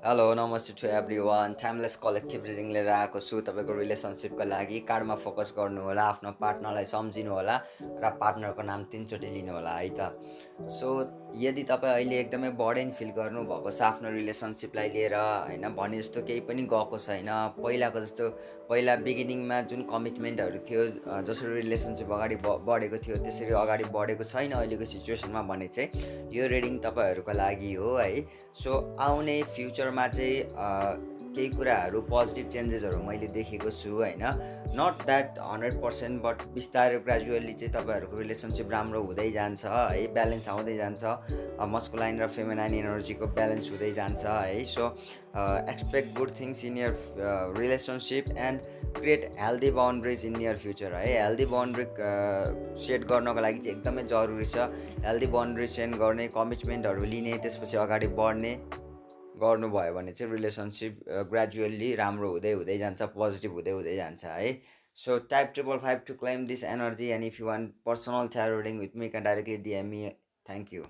hello नमस्ते to every one timeless collective reading लिएर आएको छु तपाईँको रिलेसनसिपको लागि कार्डमा फोकस गर्नु होला आफ्नो पार्टनरलाई सम्झिनु होला र पार्टनरको नाम 3 चोटि लिनु होला है त सो यदि तपाईँ अहिले एकदमै बर्डन फिल गर्नुभएको छ आफ्नो रिलेसनसिपलाई लिएर होइन भने जस्तो केही पनि गएको छैन पहिलाको जस्तो पहिला बिगिनिङमा जुन कमिटमेन्टहरू थियो जसरी रिलेसनसिप अगाडि बढेको थियो त्यसरी अगाडि बढेको छैन अहिलेको सिचुएसनमा भने चाहिँ यो रिडिङ तपाईँहरूको लागि हो है सो आउने फ्युचरमा चाहिँ केही कुराहरू पोजिटिभ चेन्जेसहरू मैले देखेको छु होइन नट द्याट 100% बट बिस्तारै ग्रेजुअली चाहिँ तपाईँहरूको रिलेसनसिप राम्रो हुँदै जान्छ है ब्यालेन्स आउँदै जान्छ मस्कुलाइन र फेमिनाइन एनर्जीको ब्यालेन्स हुँदै जान्छ है so expect good things in your relationship and create healthy boundaries in near future है हेल्दी बााउन्ड्री सेट गर्नको लागि चाहिँ एकदमै जरुरी छ हेल्दी बााउन्ड्री सेट गर्ने कमिटमेन्टहरू लिने त्यसपछि अगाडि बढ्ने गर्नुभयो भने चाहिँ रिलेसनसिप ग्रेजुअल्ली राम्रो हुँदै हुँदै जान्छ पोजिटिभ हुँदै हुँदै जान्छ है so type 555 to claim this energy and if you want personal tarot reading with me can directly DM me thank you